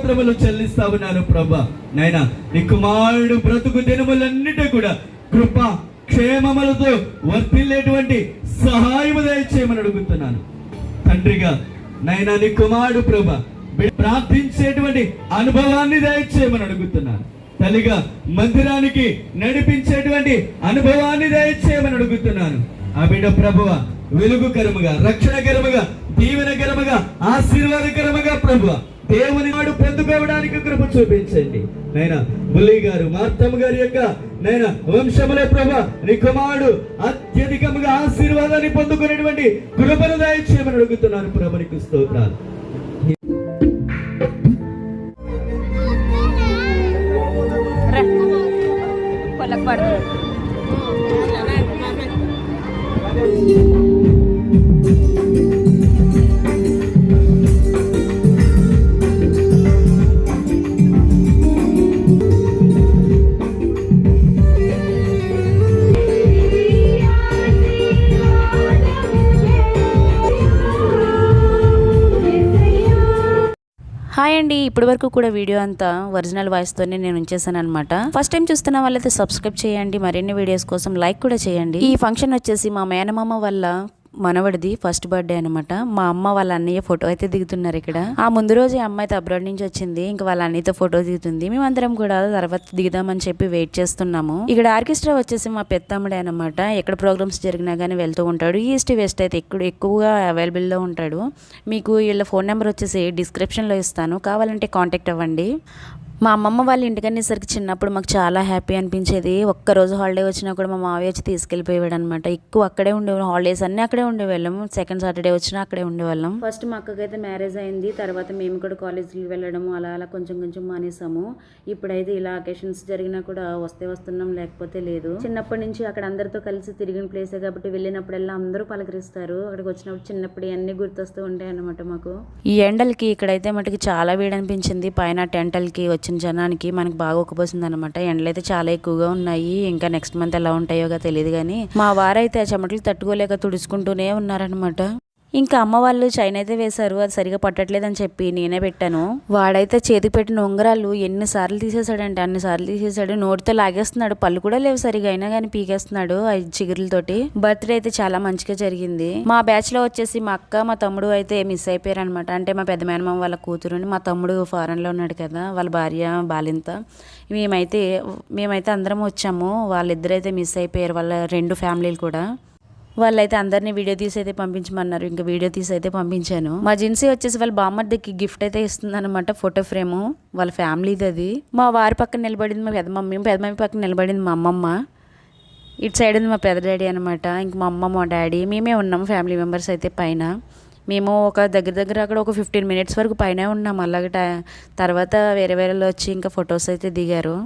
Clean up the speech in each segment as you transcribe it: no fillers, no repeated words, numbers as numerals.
స్తోత్రములు చెల్లిస్తా ఉన్నాను ప్రభా. నాయనా నీ కుమారుడు బ్రతుకు దినములన్నిటి కూడా కృప క్షేమములతో వర్తిల్లేటువంటి సహాయము దయచేయమని అడుగుతున్నాను తండ్రిగా. నైనా నీ కుమారుడు ప్రభా ప్రార్థించేటువంటి అనుభవాన్ని దయచేయమని అడుగుతున్నాను తల్లిగా. మందిరానికి నడిపించేటువంటి అనుభవాన్ని దయచేయమని అడుగుతున్నాను. ఆ బిడ్డ ప్రభువ వెలుగుకరముగా, రక్షణకరముగా, దీవెనకరముగా, ఆశీర్వాదకరముగా ప్రభువ దేవుని వాడు పొందుకోవడానికి కృప చూపించండి నైనా. బుల్లి గారు, మార్తమ్మ గారి యొక్క నైనా వంశములే ప్రభా నీ కుమారుడు అత్యధికముగా ఆశీర్వాదాన్ని పొందుకునేటువంటి కృపను దయచేయమని అడుగుతున్నాను ప్రభు. నీకు స్తోత్రాలు. హాయ్ అండి, ఇప్పటి వరకు కూడా వీడియో అంతా ఒరిజినల్ వాయిస్తోనే నేను ఉంచేసాను అనమాట. ఫస్ట్ టైం చూస్తున్న వాళ్ళైతే సబ్స్క్రైబ్ చేయండి, మరిన్ని వీడియోస్ కోసం లైక్ కూడా చేయండి. ఈ ఫంక్షన్ వచ్చేసి మా మేనమామ వల్ల మనవడిది ఫస్ట్ బర్త్డే అనమాట. మా అమ్మ వాళ్ళ అన్నయ్య ఫోటో అయితే దిగుతున్నారు ఇక్కడ. ఆ ముందు రోజే అమ్మాయి అయితే అబ్రాడ్ నుంచి వచ్చింది, ఇంకా వాళ్ళ అన్నయ్యతో ఫోటో దిగుతుంది. మేమందరం కూడా తర్వాత దిగుదామని చెప్పి వెయిట్ చేస్తున్నాము. ఇక్కడ ఆర్కెస్ట్రా వచ్చేసి మా పెద్దమ్ముడే అనమాట. ఎక్కడ ప్రోగ్రామ్స్ జరిగినా కానీ వెళ్తూ ఉంటాడు. ఈస్ట్ వెస్ట్ అయితే ఎక్కువగా అవైలబుల్లో ఉంటాడు. మీకు వీళ్ళ ఫోన్ నెంబర్ వచ్చేసి డిస్క్రిప్షన్లో ఇస్తాను, కావాలంటే కాంటాక్ట్ అవ్వండి. మా అమ్మమ్మ వాళ్ళ ఇంటికనేసరికి చిన్నప్పుడు మాకు చాలా హ్యాపీ అనిపించేది. ఒక్కరోజు హాలిడే వచ్చినా కూడా మా మావయ్య వచ్చి తీసుకెళ్ళిపోయాడు అనమాట. ఎక్కువ అక్కడే ఉండేవాళ్ళం, హాలిడేస్ అన్నీ అక్కడే ఉండేవాళ్ళం. సెకండ్ సాటర్డే వచ్చినా అక్కడే ఉండేవాళ్ళం. ఫస్ట్ మా అక్కకైతే మ్యారేజ్ అయింది, తర్వాత మేము కూడా కాలేజీకి వెళ్ళడం అలా అలా కొంచెం కొంచెం మానేసాము. ఇప్పుడైతే ఇలా అకేషన్స్ జరిగినా కూడా వస్తే వస్తున్నాం, లేకపోతే లేదు. చిన్నప్పటి నుంచి అక్కడ అందరితో కలిసి తిరిగిన ప్లేసే కాబట్టి వెళ్ళినప్పుడల్లా అందరూ పలకరిస్తారు. అక్కడికి వచ్చినప్పుడు చిన్నప్పుడు అన్నీ గుర్తొస్తూ ఉంటాయి అనమాట మాకు. ఈ ఎండలకి ఇక్కడైతే మటుకు చాలా వేడి అనిపించింది. పైన టెంటల్కి వచ్చిన జనానికి మనకి బాగా ఒక్కపోసింది అనమాట. ఎండలు అయితే చాలా ఎక్కువగా ఉన్నాయి. ఇంకా నెక్స్ట్ మంత్ ఎలా ఉంటాయోగా తెలియదు కానీ మా వారైతే ఆ చెమటలు తట్టుకోలేక తుడుచుకుంటూనే ఉన్నారనమాట. ఇంకా అమ్మ వాళ్ళు చైన్ అయితే వేశారు, అది సరిగా పట్టట్లేదని చెప్పి నేనే పెట్టాను. వాడైతే చేతికి పెట్టిన ఉంగరాలు ఎన్నిసార్లు తీసేసాడంటే అన్నిసార్లు తీసేసాడు. నోటితో లాగేస్తున్నాడు, పళ్ళు కూడా లేవు సరిగా, అయినా కానీ పీకేస్తున్నాడు ఆ చిగురులతోటి. బర్త్డే అయితే చాలా మంచిగా జరిగింది. మా బ్యాచ్ లో వచ్చేసి మా అక్క మా తమ్ముడు అయితే మిస్ అయిపోయారు అనమాట. అంటే మా పెద్ద మేనమామ వాళ్ళ కూతురు, మా తమ్ముడు ఫారెన్ లో ఉన్నాడు కదా, వాళ్ళ భార్య బాలింత. మేమైతే అందరం వచ్చాము. వాళ్ళిద్దరైతే మిస్ అయిపోయారు, వాళ్ళ రెండు ఫ్యామిలీలు కూడా. వాళ్ళైతే అందరినీ వీడియో తీసి అయితే పంపించమన్నారు, ఇంకా వీడియో తీసి అయితే పంపించాను. మా జిన్సీ వచ్చేసి వాళ్ళ బామ్మర్దికి గిఫ్ట్ అయితే ఇస్తుంది అనమాట, ఫోటో ఫ్రేమ్ వాళ్ళ ఫ్యామిలీది. అది మా వారి పక్కన నిలబడింది మా పెద్దమమ్మీ పక్కన నిలబడింది మా అమ్మమ్మ. ఇటు సైడ్ ఉంది మా పెద్ద డాడీ అనమాట. ఇంక మా అమ్మ మా డాడీ మేమే ఉన్నాము ఫ్యామిలీ మెంబర్స్ అయితే పైన. మేము ఒక దగ్గర అక్కడ ఒక 15 minutes వరకు పైన ఉన్నాము. అలాగే తర్వాత వేరే వేరేలో వచ్చి ఇంకా ఫొటోస్ అయితే దిగారు.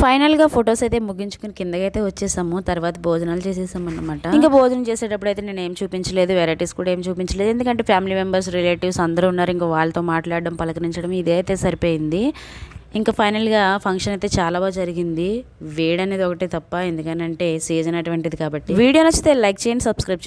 ఫైనల్ గా ఫొటోస్ అయితే ముగించుకుని కిందకైతే వచ్చేసాము. తర్వాత భోజనాలు చేసేసాం అనమాట. ఇంకా భోజనం చేసేటప్పుడు అయితే నేను ఏం చూపించలేదు, వెరైటీస్ కూడా ఏం చూపించలేదు. ఎందుకంటే ఫ్యామిలీ మెంబర్స్ రిలేటివ్స్ అందరూ ఉన్నారు. ఇంకా వాళ్ళతో మాట్లాడడం పలకరించడం ఇదే అయితే సరిపోయింది. ఇంకా ఫైనల్గా ఫంక్షన్ అయితే చాలా బాగా జరిగింది. వేడి అనేది ఒకటే తప్ప, ఎందుకనంటే సీజన్ అటువంటిది కాబట్టి. వీడియో నచ్చితే లైక్ చేయండి, సబ్స్క్రైబ్ చేయండి.